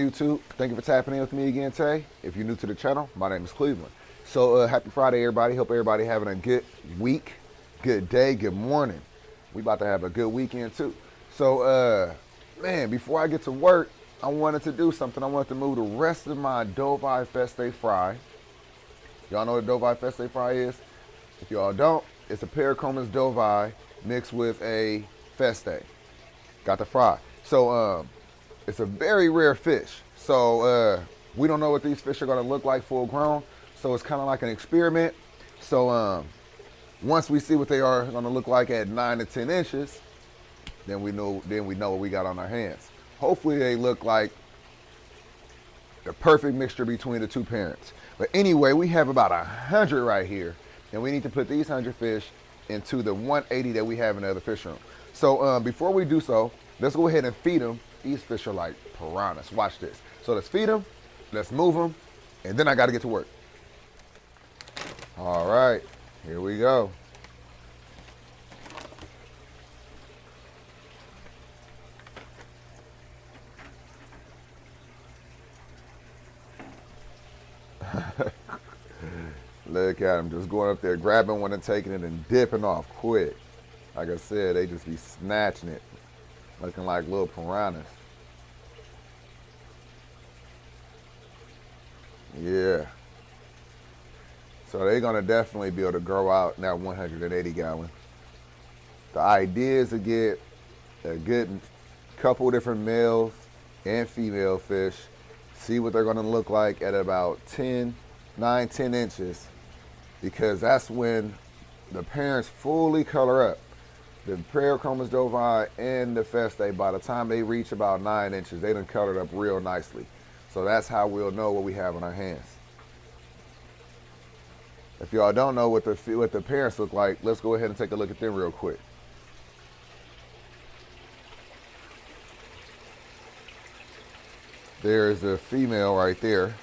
YouTube? Thank you for tapping in with me again today. If you're new to the channel, my name is Cleveland. So happy Friday, everybody. Hope everybody having a good week, good day, good morning. We about to have a good weekend too. So man, before I get to work, I wanted to do something. I wanted to move the rest of my Dovai Feste fry. Y'all know what Dovai Feste fry is? If y'all don't, it's a Paracomas Dovai mixed with a Feste. Got the fry. So it's a very rare fish. So we don't know what these fish are gonna look like full grown. So it's kind of like an experiment. So once we see what they are gonna look like at 9 to 10 inches, then we know what we got on our hands. Hopefully they look like the perfect mixture between the two parents. But anyway, we have about 100 right here, and we need to put these 100 fish into the 180 that we have in the other fish room. So before we do so, let's go ahead and feed them. These fish are like piranhas. Watch this. So let's feed them, let's move them, and then I got to get to work. All right, here we go. Look at them just going up there, grabbing one and taking it and dipping off quick. Like I said, they just be snatching it, looking like little piranhas. Yeah. So they're gonna definitely be able to grow out in that 180 gallon. The idea is to get a good couple different males and female fish, see what they're gonna look like at about 9, 10 inches, because that's when the parents fully color up. The Paracomas Dovai and the Feste, by the time they reach about 9 inches, they done colored up real nicely. So that's how we'll know what we have on our hands. If y'all don't know what the parents look like, let's go ahead and take a look at them real quick. There's a female right there.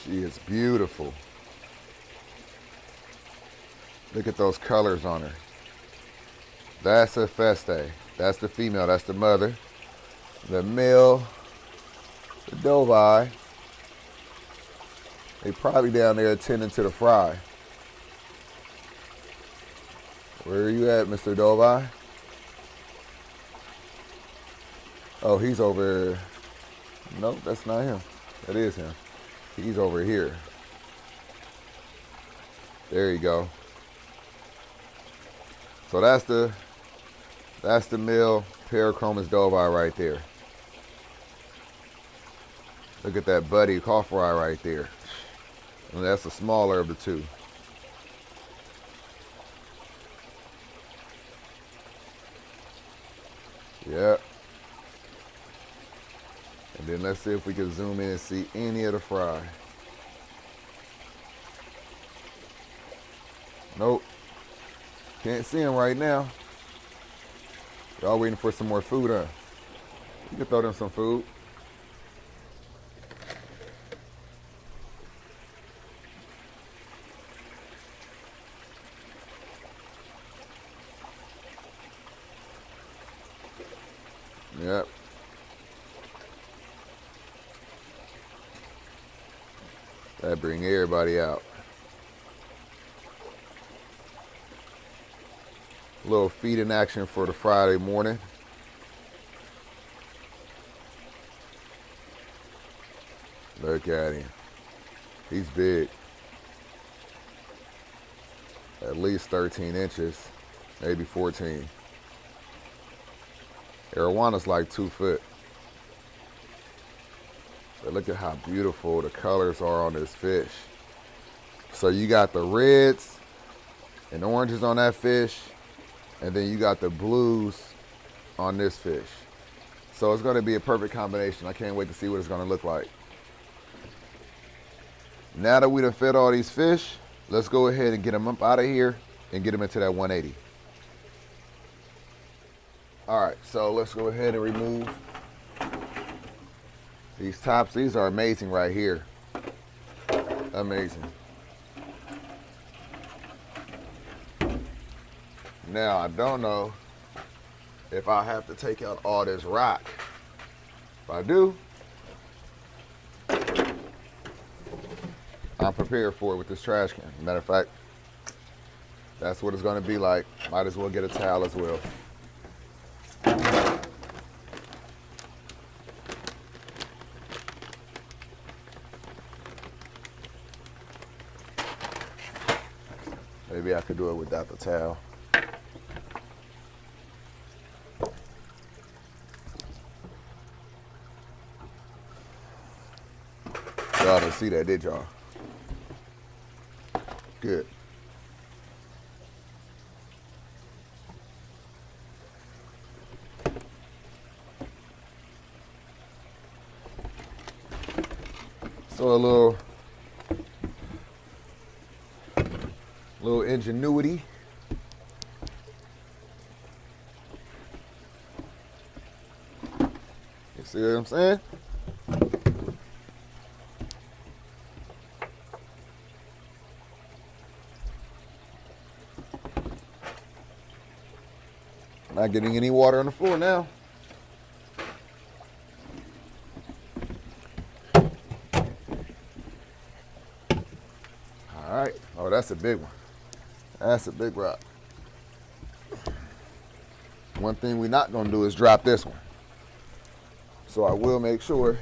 She is beautiful. Look at those colors on her. That's a Feste. That's the female, that's the mother. The male, the Dovai, they probably down there attending to the fry. Where are you at, Mr. Dovai? Oh, he's over. Nope, that's not him. That is him. He's over here. There you go. So that's the male Paracomas Dovai right there. Look at that buddy cough fry right there. And that's the smaller of the two. Yep. And then let's see if we can zoom in and see any of the fry. Nope. Can't see them right now. Y'all waiting for some more food, huh? You can throw them some food. Yep. That bring everybody out. A little feeding action for the Friday morning. Look at him. He's big. At least 13 inches, maybe 14. Arowana's like 2 foot. But look at how beautiful the colors are on this fish. So you got the reds and oranges on that fish, and then you got the blues on this fish. So it's gonna be a perfect combination. I can't wait to see what it's gonna look like. Now that we done fed all these fish, let's go ahead and get them up out of here and get them into that 180. All right, so let's go ahead and remove these tops. These are amazing right here. Amazing. Now, I don't know if I have to take out all this rock If I do, I'm prepared for it with this trash can. Matter of fact, that's what it's gonna be like. Might as well get a towel as well. Maybe I could do it without the towel. Y'all didn't see that, did y'all? Good. So a little ingenuity. You see what I'm saying? Not getting any water on the floor now. All right. Oh, that's a big one. That's a big rock. One thing we're not gonna do is drop this one. So I will make sure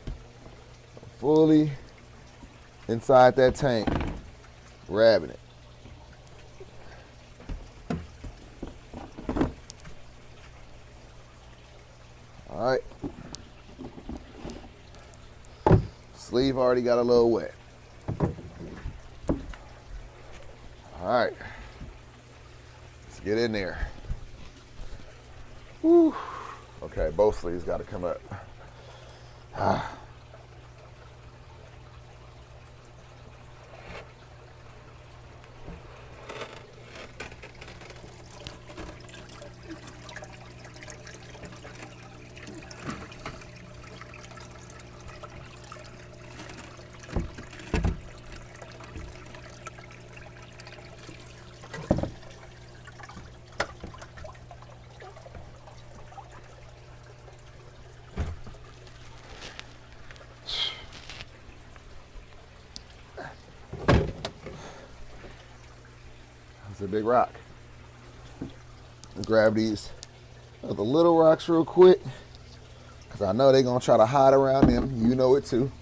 I'm fully inside that tank, grabbing it. All right. Sleeve already got a little wet. All right. Let's get in there. Woo. Okay, both sleeves got to come up. It's a big rock. Grab these other little rocks real quick, because I know they're going to try to hide around them. You know it too.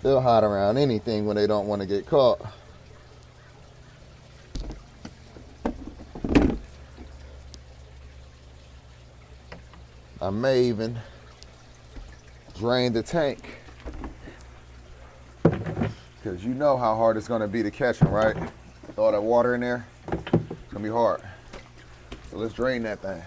They'll hide around anything when they don't want to get caught. I may even drain the tank, because you know how hard it's going to be to catch them, right? With all that water in there, it's going to be hard. So let's drain that thing.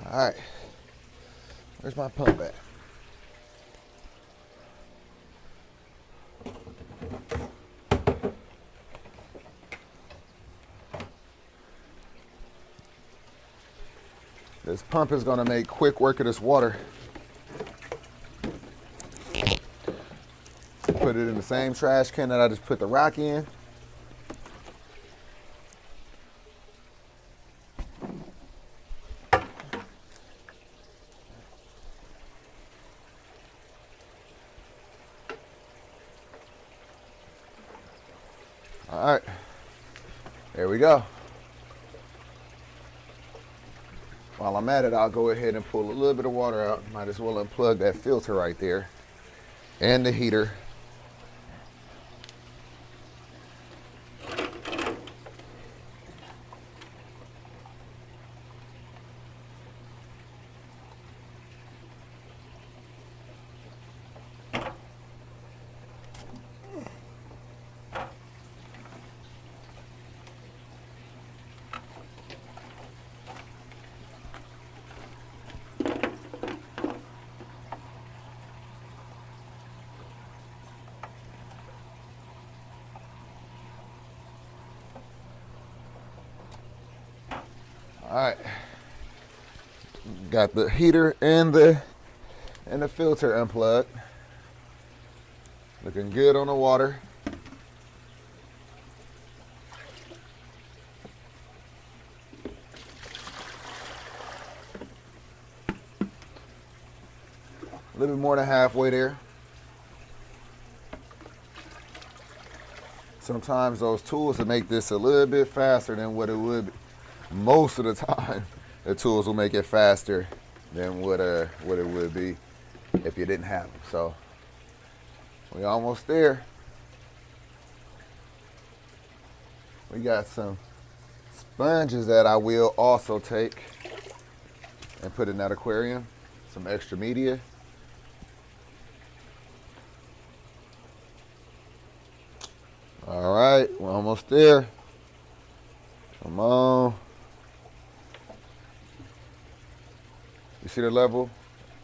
All right, where's my pump at? This pump is gonna make quick work of this water. Put it in the same trash can that I just put the rock in. All right, there we go. While I'm at it, I'll go ahead and pull a little bit of water out. Might as well unplug that filter right there and the heater. All right, got the heater and the filter unplugged. Looking good on the water. little bit more than halfway there. Sometimes those tools will make this a little bit faster than what it would be. Most of the time, the tools will make it faster than what it would be if you didn't have them. So we almost there. We got some sponges that I will also take and put in that aquarium. Some extra media. All right, we're almost there. Come on. You see the level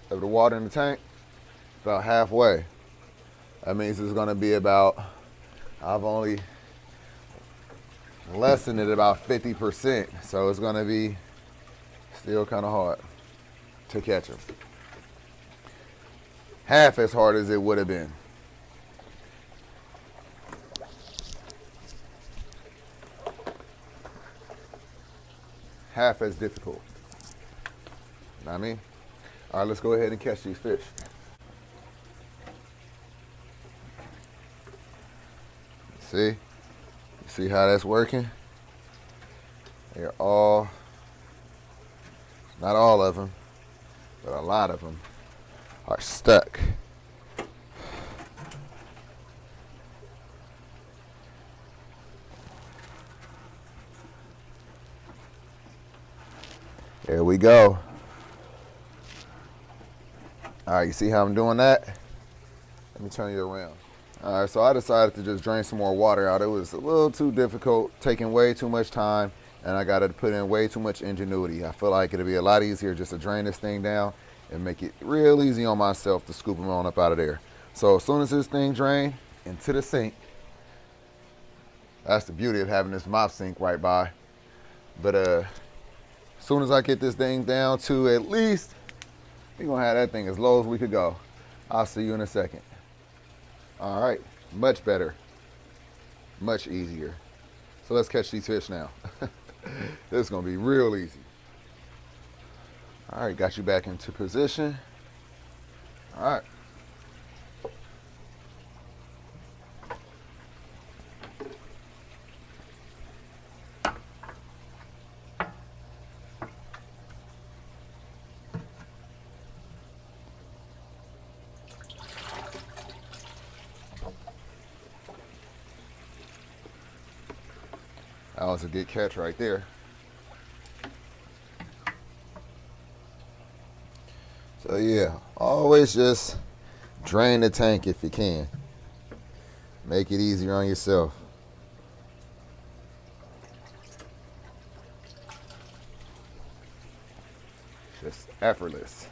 of the water in the tank? About halfway. That means it's gonna be about, I've only lessened it about 50%. So it's gonna be still kind of hard to catch them. Half as hard as it would have been. Half as difficult. You know what I mean? All right, let's go ahead and catch these fish. See? You see how that's working? They're all, not all of them, but a lot of them are stuck. There we go. All right, you see how I'm doing that? Let me turn you around. All right, so I decided to just drain some more water out. It was a little too difficult, taking way too much time, and I got to put in way too much ingenuity. I feel like it'll be a lot easier just to drain this thing down and make it real easy on myself to scoop them on up out of there. So as soon as this thing drains into the sink, that's the beauty of having this mop sink right by. But as soon as I get this thing down to at least, we're gonna have that thing as low as we could go. I'll see you in a second. All right, much better, much easier. So let's catch these fish now. This is gonna be real easy. All right, got you back into position. All right. That was a good catch right there. So yeah, always just drain the tank if you can. Make it easier on yourself. Just effortless.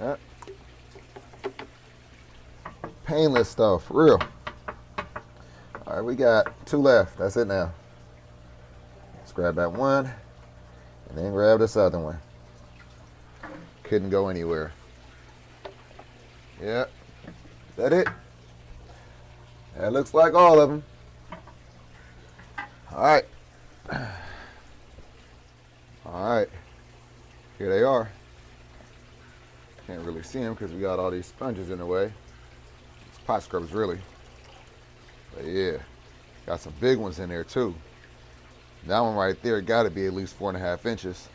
Yep. Painless stuff, real. All right, we got 2 left. That's it now. Let's grab that one and then grab this other one. Couldn't go anywhere. Yep. Is that it? That looks like all of them. All right. All right. Here they are. Can't really see them because we got all these sponges in the way. It's pot scrubbers, really. But yeah, got some big ones in there too. That one right there got to be at least 4.5 inches.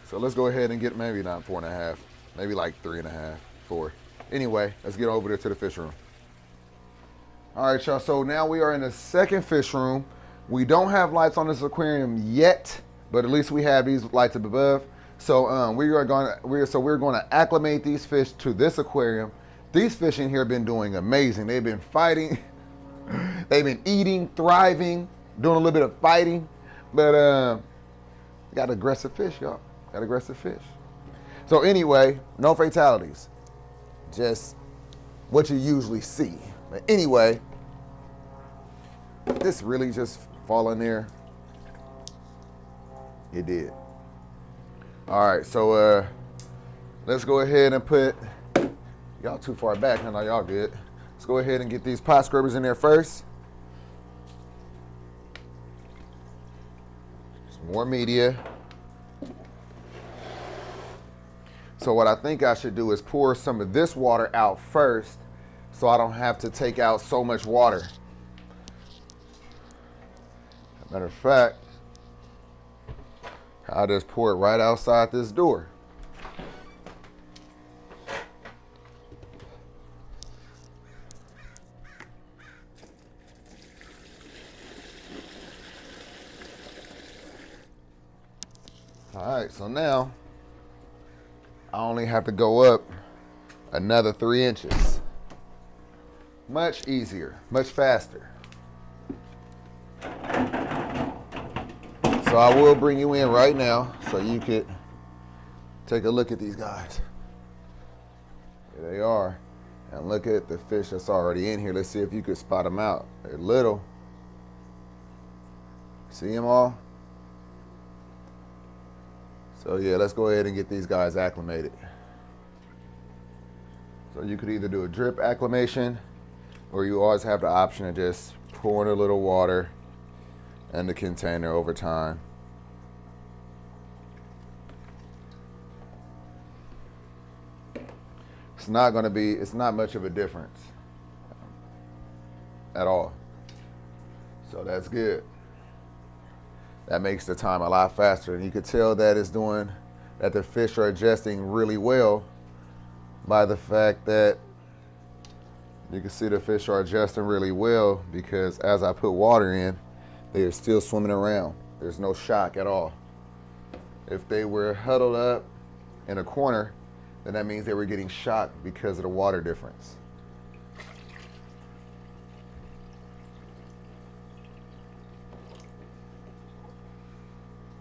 So let's go ahead and get, maybe not 4.5, maybe like 3.5, 4. Anyway, let's get over there to the fish room. All right, y'all, so now we are in the second fish room. We don't have lights on this aquarium yet, but at least we have these lights up above. So we're going to acclimate these fish to this aquarium. These fish in here have been doing amazing. They've been fighting. They've been eating, thriving, doing a little bit of fighting. But got aggressive fish, y'all. Got aggressive fish. So anyway, no fatalities. Just what you usually see. But anyway, this really just fall in there. It did. All right, so let's go ahead and put Y'all too far back. I know y'all good. Let's go ahead and get these pot scrubbers in there first. Some more media. So what I think I should do is pour some of this water out first so I don't have to take out so much water. Matter of fact, I'll just pour it right outside this door. All right, so now I only have to go up another 3 inches. Much easier, much faster. So I will bring you in right now so you could take a look at these guys. Here they are. And look at the fish that's already in here. Let's see if you could spot them out. They're little. See them all? So yeah, let's go ahead and get these guys acclimated. So you could either do a drip acclimation, or you always have the option of just pouring a little water in the container over time. It's not much of a difference at all. So that's good. That makes the time a lot faster. And you could tell that the fish are adjusting really well by the fact that you can see the fish are adjusting really well, because as I put water in, they are still swimming around. There's no shock at all. If they were huddled up in a corner, then that means they were getting shocked because of the water difference.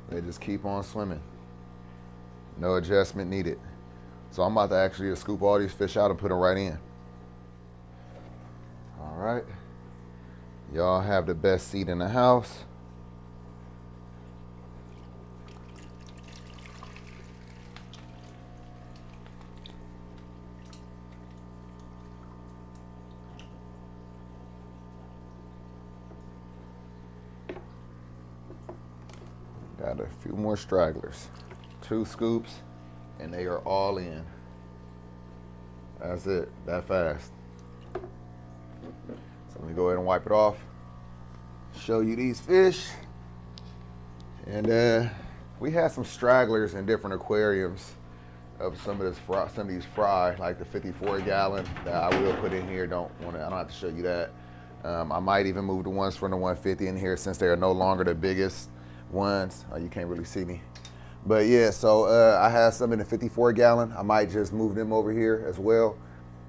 They just keep on swimming. No adjustment needed. So I'm about to actually just scoop all these fish out and put them right in. All right. Y'all have the best seat in the house. Got a few more stragglers. 2 scoops, and they are all in. That's it, that fast. So let me go ahead and wipe it off. Show you these fish. And we had some stragglers in different aquariums of some of these fry, like the 54 gallon that I will put in here. I don't have to show you that. I might even move the ones from the 150 in here, since they are no longer the biggest ones. You can't really see me, but yeah, so I have some in the 54 gallon. I might just move them over here as well.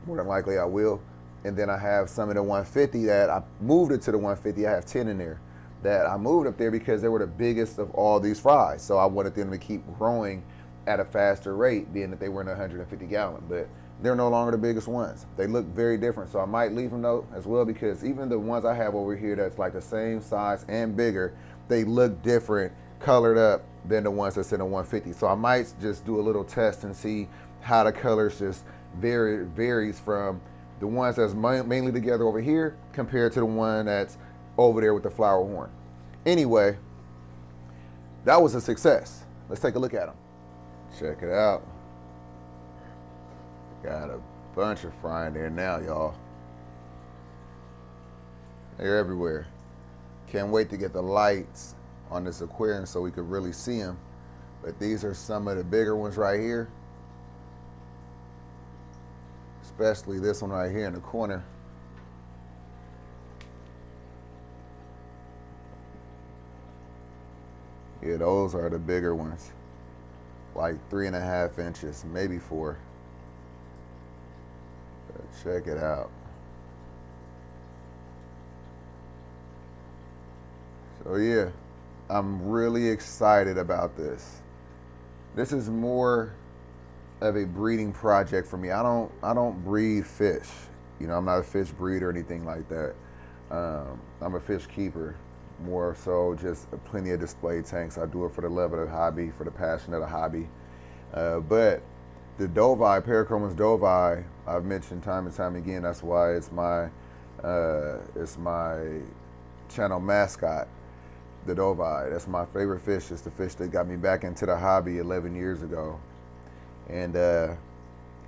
More than likely I will. And then I have some in the 150 that I moved it to the 150. I have 10 in there that I moved up there because they were the biggest of all these fries. So I wanted them to keep growing at a faster rate, being that they were in 150 gallon, but they're no longer the biggest ones. They look very different. So I might leave them though as well, because even the ones I have over here that's like the same size and bigger, they look different colored up than the ones that's in the 150. So I might just do a little test and see how the colors just varies from the ones that's mainly together over here compared to the one that's over there with the flower horn. Anyway, that was a success. Let's take a look at them. Check it out. Got a bunch of fry in there now, y'all. They're everywhere. Can't wait to get the lights on this aquarium so we could really see them. But these are some of the bigger ones right here. Especially this one right here in the corner. Yeah, those are the bigger ones. Like 3.5 inches, maybe 4. But check it out. So yeah, I'm really excited about this. This is more of a breeding project for me. I don't breed fish. You know, I'm not a fish breeder or anything like that. I'm a fish keeper, more so just plenty of display tanks. I do it for the love of the hobby, for the passion of the hobby. But The Doveye, Paracomus doveye, I've mentioned time and time again. That's why it's my channel mascot. The Doveye. That's my favorite fish. It's the fish that got me back into the hobby 11 years ago, and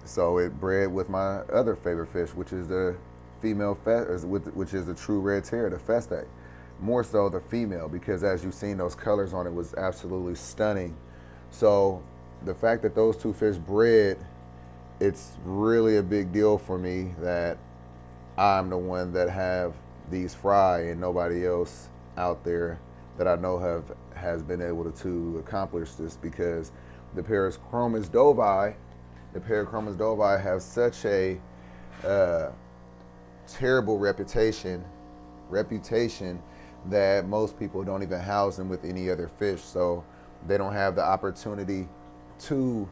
so it bred with my other favorite fish, which is the female, which is the true red terrier, the Feste. More so the female, because as you've seen, those colors on it was absolutely stunning. So the fact that those two fish bred, it's really a big deal for me that I'm the one that have these fry and nobody else out there that I know has been able to accomplish this, because the Paracomus doveye, have such a terrible reputation that most people don't even house them with any other fish, so they don't have the opportunity to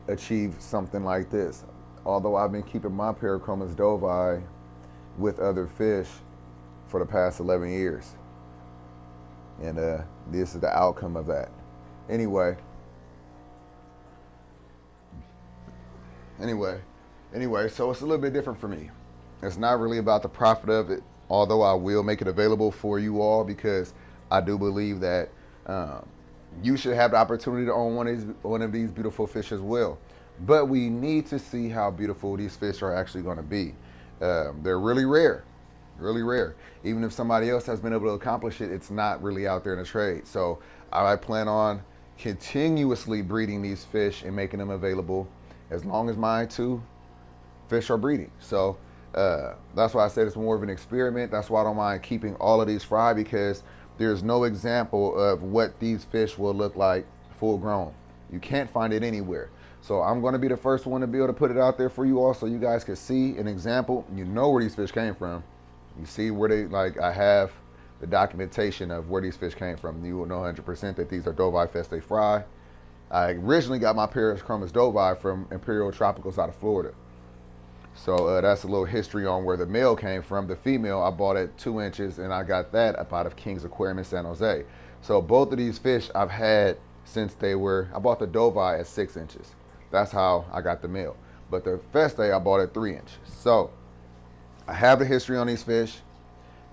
achieve something like this. Although I've been keeping my Paracomus doveye with other fish for the past 11 years. And this is the outcome of that. Anyway, so it's a little bit different for me. It's not really about the profit of it, although I will make it available for you all, because I do believe that you should have the opportunity to own one of these beautiful fish as well. But we need to see how beautiful these fish are actually going to be. They're really rare. Really rare. Even if somebody else has been able to accomplish it, it's not really out there in the trade. So I plan on continuously breeding these fish and making them available as long as my two fish are breeding. So that's why I said it's more of an experiment. That's why I don't mind keeping all of these fry, because there's no example of what these fish will look like full grown. You can't find it anywhere. So I'm going to be the first one to be able to put it out there for you all, so you guys can see an example. You know where these fish came from. You see where they, I have the documentation of where these fish came from. You will know 100% that these are Doveye Feste fry. I originally got my Paracomus doveye from Imperial Tropicals out of Florida. So that's a little history on where the male came from. The female, I bought at 2 inches, and I got that up out of 100’S Aquarium in San Jose. So both of these fish I've had since I bought the Doveye at 6 inches. That's how I got the male. But the Feste I bought at 3 inches. So I have the history on these fish.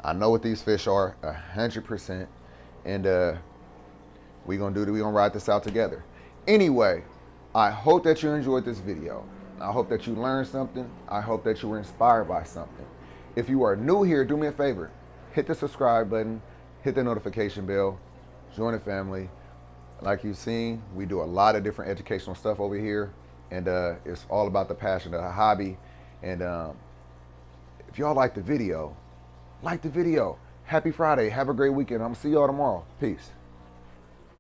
I know what these fish are 100%. And we're gonna ride this out together. Anyway, I hope that you enjoyed this video. I hope that you learned something. I hope that you were inspired by something. If you are new here, do me a favor. Hit the subscribe button, hit the notification bell, join the family. Like you've seen, we do a lot of different educational stuff over here, and it's all about the passion of the hobby. And if y'all like the video, like the video. Happy Friday. Have a great weekend. I'm gonna see y'all tomorrow. Peace.